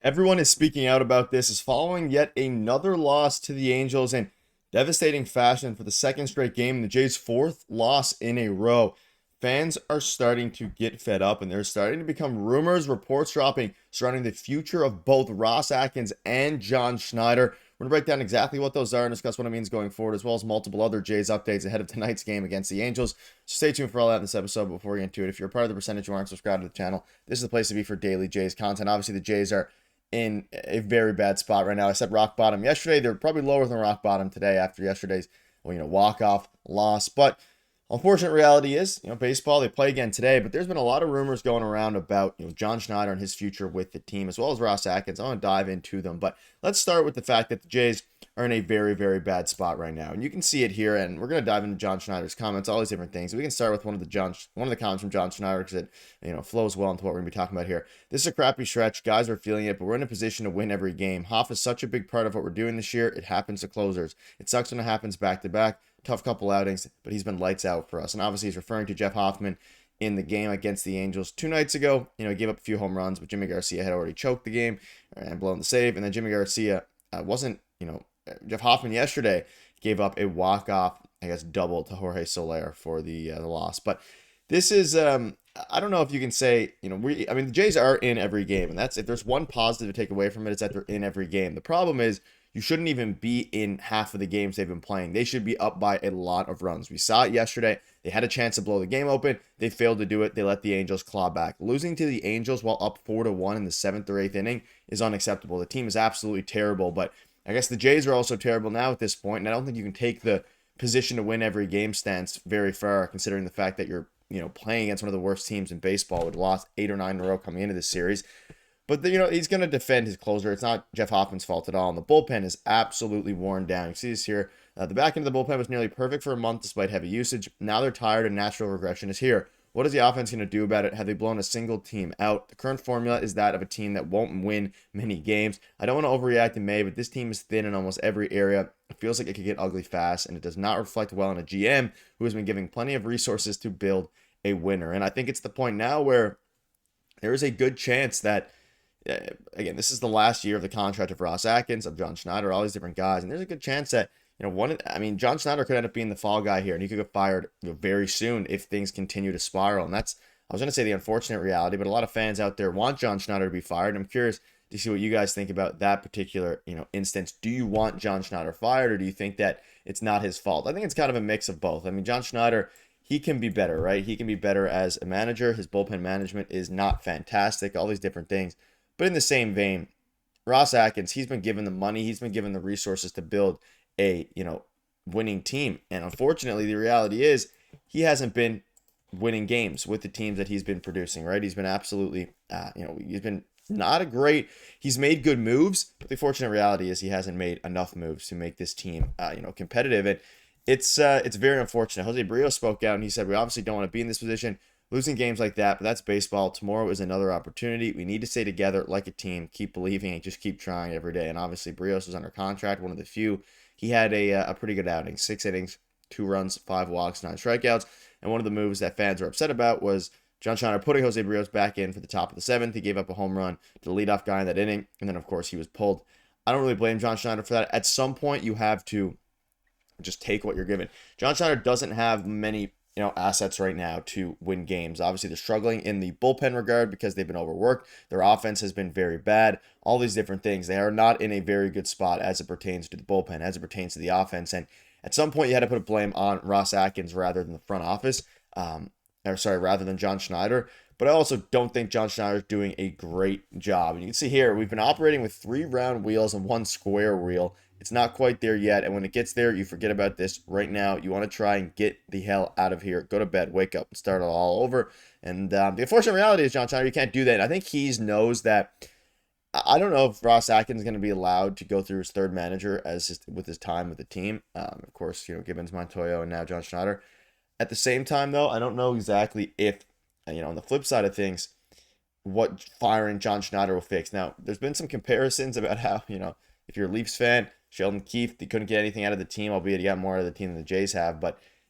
Everyone is speaking out about this, is following yet another loss to the Angels in devastating fashion for the second straight game, the Jays' fourth loss in a row. Fans are starting to get fed up, and there's starting to become rumors, reports dropping surrounding the future of both Ross Atkins and John Schneider. We're going to break down exactly what those are and discuss what it means going forward, as well as multiple other Jays updates ahead of tonight's game against the Angels. So stay tuned for all that in this episode. But before we get into it, if you're a part of the percentage who aren't subscribed to the channel, this is the place to be for daily Jays content. Obviously, the Jays are in a very bad spot right now. I said rock bottom yesterday. They're probably lower than rock bottom today after yesterday's, walk-off loss. But unfortunate reality is, baseball, they play again today, but there's been a lot of rumors going around about, John Schneider and his future with the team, as well as Ross Atkins. I want to dive into them, but let's start with the fact that the Jays are in a very, very bad spot right now. And you can see it here, and we're going to dive into John Schneider's comments, all these different things. We can start with one of the comments from John Schneider because it, flows well into what we're going to be talking about here. This is a crappy stretch. Guys are feeling it, but we're in a position to win every game. Hoff is such a big part of what we're doing this year. It happens to closers. It sucks when it happens back to back. Tough couple outings, but he's been lights out for us. And obviously he's referring to Jeff Hoffman in the game against the Angels 2 nights ago. He gave up a few home runs, but Jimmy Garcia had already choked the game and blown the save. And then Jimmy Garcia Jeff Hoffman yesterday gave up a walk-off, double to Jorge Soler for the loss. But this is, I don't know if you can say, the Jays are in every game. And that's, if there's one positive to take away from it, it's that they're in every game. The problem is, you shouldn't even be in half of the games they've been playing. They should be up by a lot of runs. We saw it yesterday. They had a chance to blow the game open. They failed to do it. They let the Angels claw back. Losing to the Angels while up 4-1 in the 7th or 8th inning is unacceptable. The team is absolutely terrible, but I guess the Jays are also terrible now at this point, and I don't think you can take the position to win every game stance very far, considering the fact that you're, playing against one of the worst teams in baseball. We'd lost 8 or 9 in a row coming into this series. But, he's going to defend his closer. It's not Jeff Hoffman's fault at all. And the bullpen is absolutely worn down. You see this here. The back end of the bullpen was nearly perfect for a month despite heavy usage. Now they're tired and natural regression is here. What is the offense going to do about it? Have they blown a single team out? The current formula is that of a team that won't win many games. I don't want to overreact in May, but this team is thin in almost every area. It feels like it could get ugly fast, and it does not reflect well on a GM who has been giving plenty of resources to build a winner. And I think it's the point now where there is a good chance that again, this is the last year of the contract of Ross Atkins, of John Schneider, all these different guys, and there's a good chance that John Schneider could end up being the fall guy here, and he could get fired very soon if things continue to spiral. And that's, I was going to say, the unfortunate reality, but a lot of fans out there want John Schneider to be fired. I'm curious to see what you guys think about that particular instance. Do you want John Schneider fired, or do you think that it's not his fault? I think it's kind of a mix of both. John Schneider, he can be better, right? He can be better as a manager. His bullpen management is not fantastic, all these different things. But in the same vein, Ross Atkins, he's been given the money, he's been given the resources to build a, winning team. And unfortunately, the reality is he hasn't been winning games with the teams that he's been producing, right? He's been absolutely, he's been not a great, he's made good moves, but the fortunate reality is he hasn't made enough moves to make this team, competitive. And it's very unfortunate. José Berríos spoke out and he said, we obviously don't want to be in this position. Losing games like that, but that's baseball. Tomorrow is another opportunity. We need to stay together like a team, keep believing, and just keep trying every day. And obviously, Berríos was under contract, one of the few. He had a pretty good outing, 6 innings, 2 runs, 5 walks, 9 strikeouts. And one of the moves that fans were upset about was John Schneider putting José Berríos back in for the top of the 7th. He gave up a home run to the leadoff guy in that inning, and then, of course, he was pulled. I don't really blame John Schneider for that. At some point, you have to just take what you're given. John Schneider doesn't have many assets right now to win games. Obviously, they're struggling in the bullpen regard because they've been overworked. Their offense has been very bad. All these different things. They are not in a very good spot as it pertains to the bullpen, as it pertains to the offense. And at some point, you had to put blame on Ross Atkins rather than the front office, rather than John Schneider. But I also don't think John Schneider is doing a great job. And you can see here, we've been operating with 3 round wheels and 1 square wheel. It's not quite there yet, and when it gets there, you forget about this. Right now, you want to try and get the hell out of here. Go to bed, wake up, and start it all over. And the unfortunate reality is, John Schneider, you can't do that. And I think he knows that. I don't know if Ross Atkins is going to be allowed to go through his third manager with his time with the team. Of course, Gibbons, Montoyo, and now John Schneider. At the same time, though, I don't know exactly if, on the flip side of things, what firing John Schneider will fix. Now, there's been some comparisons about how, if you're a Leafs fan, Sheldon Keefe, they couldn't get anything out of the team, albeit he got more out of the team than the Jays have.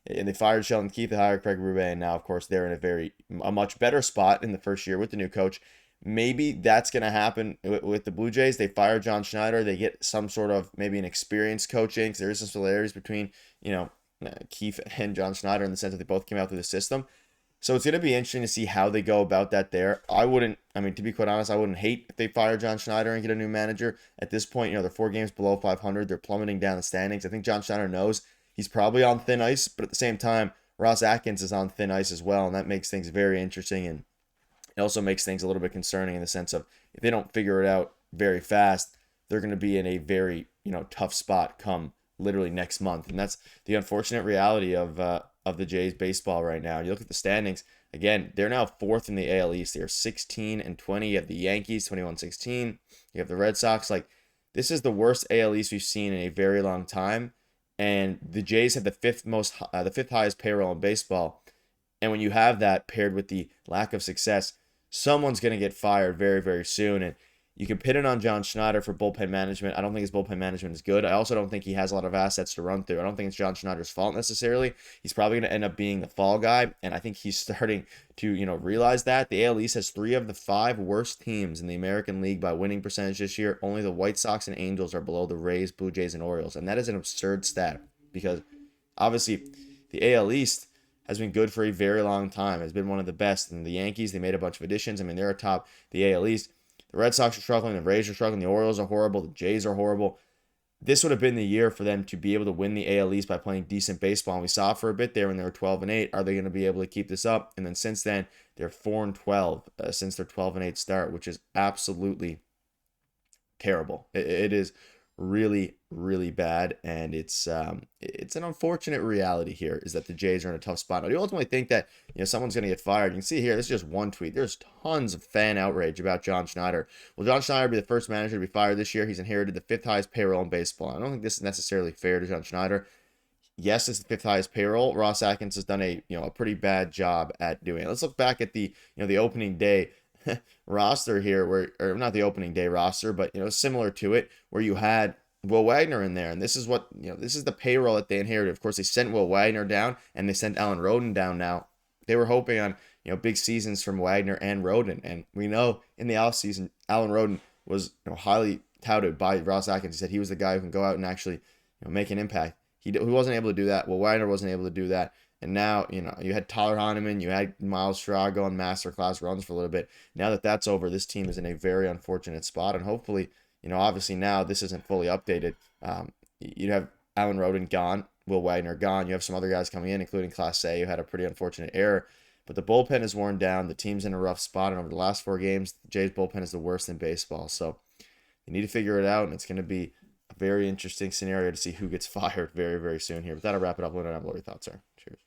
And they fired Sheldon Keefe, they hired Craig Berube, and now, of course, they're in a much better spot in the first year with the new coach. Maybe that's going to happen with the Blue Jays. They fire John Schneider. They get some sort of maybe an experienced coaching, because there is some similarities between, Keefe and John Schneider in the sense that they both came out through the system. So it's going to be interesting to see how they go about that there. To be quite honest, I wouldn't hate if they fire John Schneider and get a new manager. At this point, they're 4 games below 500. They're plummeting down the standings. I think John Schneider knows he's probably on thin ice, but at the same time, Ross Atkins is on thin ice as well, and that makes things very interesting. And it also makes things a little bit concerning in the sense of if they don't figure it out very fast, they're going to be in a very, tough spot come literally next month. And that's the unfortunate reality of the Jays baseball right now. You look at the standings, again, they're now 4th in the AL East. They are 16-20. You have the Yankees 21-16. You have the Red Sox. This is the worst AL East we've seen in a very long time. And the Jays have the fifth highest payroll in baseball. And when you have that paired with the lack of success, someone's going to get fired very, very soon. And you can pin it on John Schneider for bullpen management. I don't think his bullpen management is good. I also don't think he has a lot of assets to run through. I don't think it's John Schneider's fault necessarily. He's probably going to end up being the fall guy, and I think he's starting to, realize that. The AL East has 3 of the 5 worst teams in the American League by winning percentage this year. Only the White Sox and Angels are below the Rays, Blue Jays, and Orioles, and that is an absurd stat because obviously the AL East has been good for a very long time. Has been one of the best. And the Yankees, they made a bunch of additions. They're atop the AL East. The Red Sox are struggling. The Rays are struggling. The Orioles are horrible. The Jays are horrible. This would have been the year for them to be able to win the AL East by playing decent baseball. And we saw for a bit there when they were 12-8. Are they going to be able to keep this up? And then since then, they're 4-12 since their 12-8 start, which is absolutely terrible. It is really, really bad, and it's an unfortunate reality here is that the Jays are in a tough spot. Now, do you ultimately think that someone's going to get fired? You can see here, this is just one tweet. There's tons of fan outrage about John Schneider. Will John Schneider be the first manager to be fired this year? He's inherited the 5th highest payroll in baseball. I don't think this is necessarily fair to John Schneider. Yes, it's the 5th highest payroll. Ross Atkins has done a pretty bad job at doing it. Let's look back at the the opening day roster here, or not the opening day roster, but similar to it, where you had Will Wagner in there, and this is what this is the payroll that they inherited. Of course, they sent Will Wagner down, and they sent Alan Roden down. Now they were hoping on big seasons from Wagner and Roden, and we know in the offseason Alan Roden was highly touted by Ross Atkins. He said he was the guy who can go out and actually make an impact. He wasn't able to do that. Well, Wagner wasn't able to do that. And now, you had Tyler Heineman, you had Miles Straw going masterclass runs for a little bit. Now that that's over, this team is in a very unfortunate spot. And hopefully, obviously now this isn't fully updated. You have Alan Roden gone, Will Wagner gone. You have some other guys coming in, including Class A, who had a pretty unfortunate error. But the bullpen is worn down. The team's in a rough spot. And over the last 4 games, the Jays' bullpen is the worst in baseball. So you need to figure it out, and it's going to be a very interesting scenario to see who gets fired very, very soon here. But that'll wrap it up. Let me know what your thoughts are. Cheers.